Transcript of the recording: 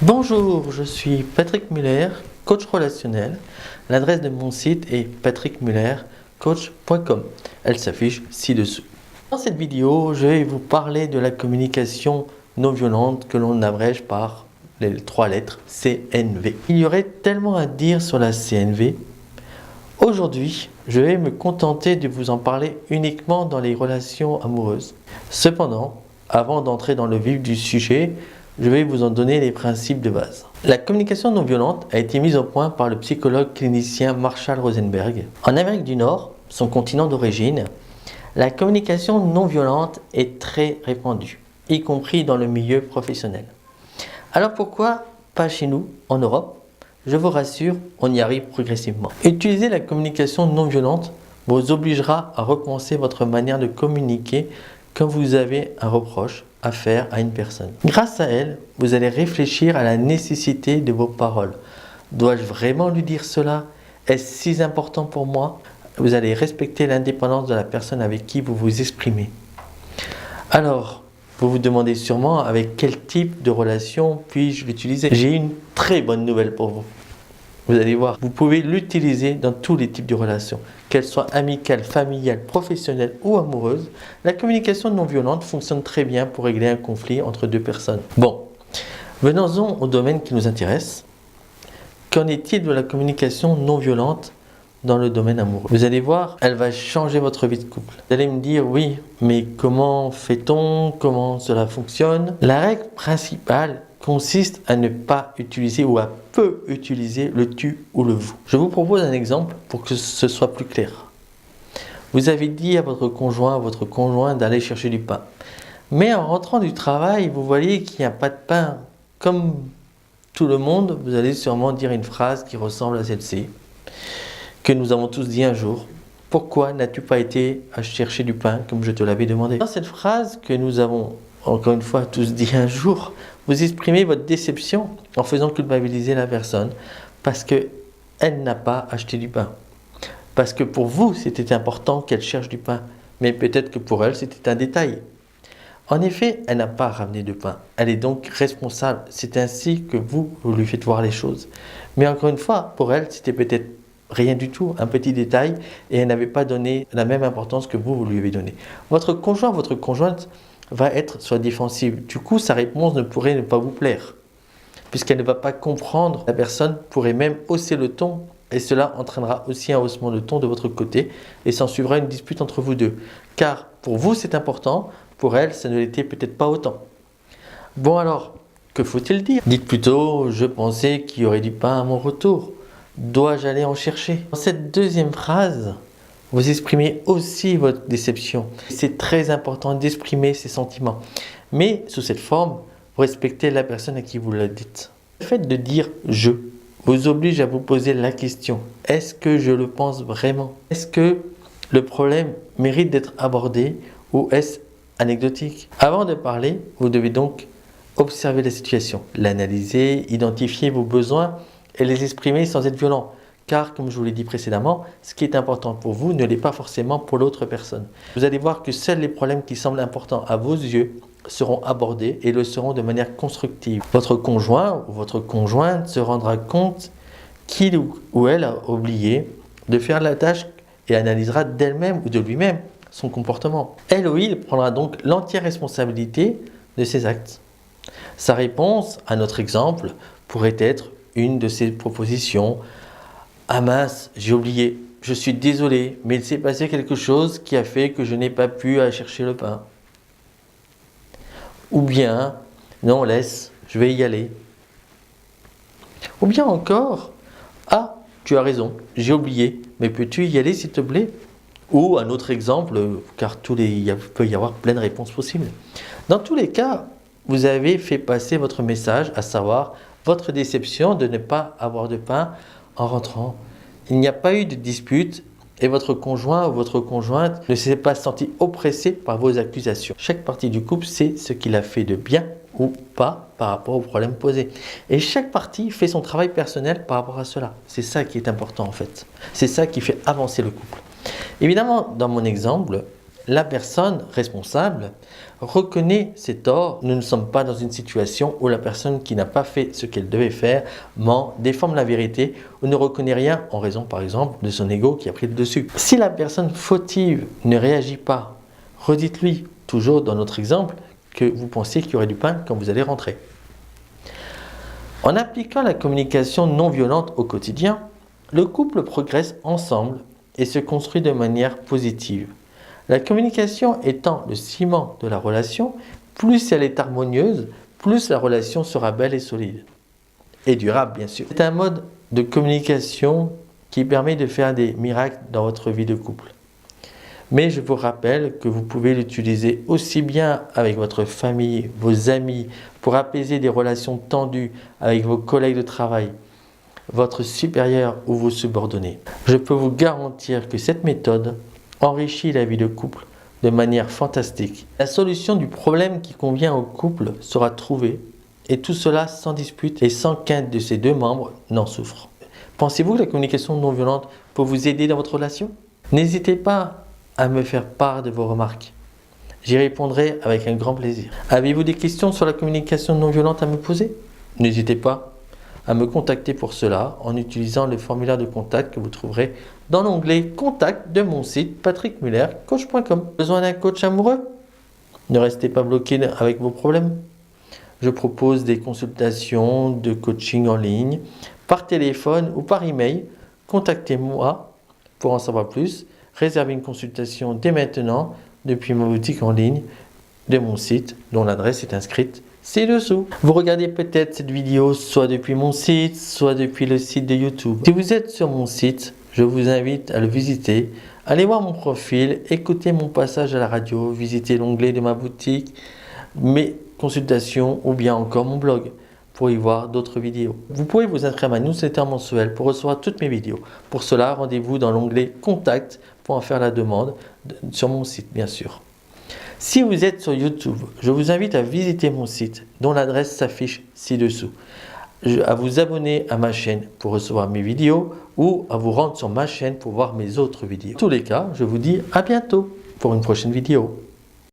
Bonjour, je suis Patrick Muller, coach relationnel. L'adresse de mon site est patrickmullercoach.com. Elle s'affiche ci-dessous. Dans cette vidéo, je vais vous parler de la communication non violente que l'on abrège par les 3 lettres CNV. Il y aurait tellement à dire sur la CNV. Aujourd'hui, je vais me contenter de vous en parler uniquement dans les relations amoureuses. Cependant, avant d'entrer dans le vif du sujet, je vais vous en donner les principes de base. La communication non violente a été mise au point par le psychologue clinicien Marshall Rosenberg. En Amérique du Nord, son continent d'origine, la communication non violente est très répandue, y compris dans le milieu professionnel. Alors pourquoi pas chez nous, en Europe? Je vous rassure, on y arrive progressivement. Utiliser la communication non violente vous obligera à repenser votre manière de communiquer quand vous avez un reproche à faire à une personne. Grâce à elle, vous allez réfléchir à la nécessité de vos paroles. Dois-je vraiment lui dire cela? Est-ce si important pour moi? Vous allez respecter l'indépendance de la personne avec qui vous vous exprimez. Alors, vous vous demandez sûrement avec quel type de relation puis-je l'utiliser? J'ai une très bonne nouvelle pour vous. Vous allez voir, vous pouvez l'utiliser dans tous les types de relations, qu'elles soient amicales, familiales, professionnelles ou amoureuses. La communication non violente fonctionne très bien pour régler un conflit entre 2 personnes. Bon, venons-en au domaine qui nous intéresse. Qu'en est-il de la communication non violente dans le domaine amoureux? Vous allez voir, elle va changer votre vie de couple. Vous allez me dire, oui, mais comment fait-on? Comment cela fonctionne? La règle principale consiste à ne pas utiliser ou à peu utiliser le tu ou le vous. Je vous propose un exemple pour que ce soit plus clair. Vous avez dit à votre conjoint d'aller chercher du pain. Mais en rentrant du travail, vous voyez qu'il n'y a pas de pain. Comme tout le monde, vous allez sûrement dire une phrase qui ressemble à celle-ci, que nous avons tous dit un jour. Pourquoi n'as-tu pas été à chercher du pain comme je te l'avais demandé? Dans cette phrase que nous avons encore une fois tous dit un jour, vous exprimez votre déception en faisant culpabiliser la personne parce qu'elle n'a pas acheté du pain. Parce que pour vous, c'était important qu'elle cherche du pain, mais peut-être que pour elle, c'était un détail. En effet, elle n'a pas ramené de pain. Elle est donc responsable. C'est ainsi que vous lui faites voir les choses. Mais encore une fois, pour elle, c'était peut-être rien du tout, un petit détail, et elle n'avait pas donné la même importance que vous lui avez donné. Votre conjoint, votre conjointe va être sur la défensive. Du coup, sa réponse ne pourrait ne pas vous plaire, puisqu'elle ne va pas comprendre. La personne pourrait même hausser le ton, et cela entraînera aussi un haussement de ton de votre côté, et s'en suivra une dispute entre vous deux. Car pour vous, c'est important, pour elle, ça ne l'était peut-être pas autant. Bon alors, que faut-il dire? Dites plutôt, je pensais qu'il y aurait du pain à mon retour. Dois-je aller en chercher? Dans cette deuxième phrase, vous exprimez aussi votre déception. C'est très important d'exprimer ses sentiments. Mais sous cette forme, vous respectez la personne à qui vous le dites. Le fait de dire « je » vous oblige à vous poser la question. Est-ce que je le pense vraiment? Est-ce que le problème mérite d'être abordé ou est-ce anecdotique? Avant de parler, vous devez donc observer la situation, l'analyser, identifier vos besoins et les exprimer sans être violent. Car, comme je vous l'ai dit précédemment, ce qui est important pour vous ne l'est pas forcément pour l'autre personne. Vous allez voir que seuls les problèmes qui semblent importants à vos yeux seront abordés et le seront de manière constructive. Votre conjoint ou votre conjointe se rendra compte qu'il ou elle a oublié de faire la tâche et analysera d'elle-même ou de lui-même son comportement. Elle ou il prendra donc l'entière responsabilité de ses actes. Sa réponse à notre exemple pourrait être une de ces propositions. Ah mince, j'ai oublié, je suis désolé, mais il s'est passé quelque chose qui a fait que je n'ai pas pu aller chercher le pain. Ou bien, non, laisse, je vais y aller. Ou bien encore, ah, tu as raison, j'ai oublié, mais peux-tu y aller s'il te plaît? Ou un autre exemple, car il peut y avoir plein de réponses possibles. Dans tous les cas, vous avez fait passer votre message, à savoir votre déception de ne pas avoir de pain en rentrant. Il n'y a pas eu de dispute et votre conjoint ou votre conjointe ne s'est pas senti oppressé par vos accusations. Chaque partie du couple sait ce qu'il a fait de bien ou pas par rapport au problème posé. Et chaque partie fait son travail personnel par rapport à cela. C'est ça qui est important en fait. C'est ça qui fait avancer le couple. Évidemment, dans mon exemple, La personne responsable reconnaît ses torts. Nous ne sommes pas dans une situation où la personne qui n'a pas fait ce qu'elle devait faire ment, déforme la vérité ou ne reconnaît rien en raison par exemple de son ego qui a pris le dessus. Si la personne fautive ne réagit pas, redites-lui, toujours dans notre exemple, que vous pensiez qu'il y aurait du pain quand vous allez rentrer. En appliquant la communication non violente au quotidien, le couple progresse ensemble et se construit de manière positive. La communication étant le ciment de la relation, plus elle est harmonieuse, plus la relation sera belle et solide. Et durable, bien sûr. C'est un mode de communication qui permet de faire des miracles dans votre vie de couple. Mais je vous rappelle que vous pouvez l'utiliser aussi bien avec votre famille, vos amis, pour apaiser des relations tendues avec vos collègues de travail, votre supérieur ou vos subordonnés. Je peux vous garantir que cette méthode enrichit la vie de couple de manière fantastique. La solution du problème qui convient au couple sera trouvée, et tout cela sans dispute et sans qu'un de ces deux membres n'en souffre. Pensez-vous que la communication non violente peut vous aider dans votre relation? N'hésitez pas à me faire part de vos remarques. J'y répondrai avec un grand plaisir. Avez-vous des questions sur la communication non violente à me poser? N'hésitez pas à me contacter pour cela en utilisant le formulaire de contact que vous trouverez dans l'onglet Contact de mon site patrickmullercoach.com. Besoin d'un coach amoureux? Ne restez pas bloqué avec vos problèmes. Je propose des consultations de coaching en ligne, par téléphone ou par email. Contactez-moi pour en savoir plus. Réservez une consultation dès maintenant depuis ma boutique en ligne de mon site dont l'adresse est inscrite ci-dessous. Vous regardez peut-être cette vidéo soit depuis mon site, soit depuis le site de YouTube. Si vous êtes sur mon site, je vous invite à le visiter. Allez voir mon profil, écoutez mon passage à la radio, visitez l'onglet de ma boutique, mes consultations ou bien encore mon blog pour y voir d'autres vidéos. Vous pouvez vous inscrire à ma newsletter mensuelle pour recevoir toutes mes vidéos. Pour cela, rendez-vous dans l'onglet Contact pour en faire la demande sur mon site, bien sûr. Si vous êtes sur YouTube, je vous invite à visiter mon site dont l'adresse s'affiche ci-dessous, à vous abonner à ma chaîne pour recevoir mes vidéos ou à vous rendre sur ma chaîne pour voir mes autres vidéos. En tous les cas, je vous dis à bientôt pour une prochaine vidéo.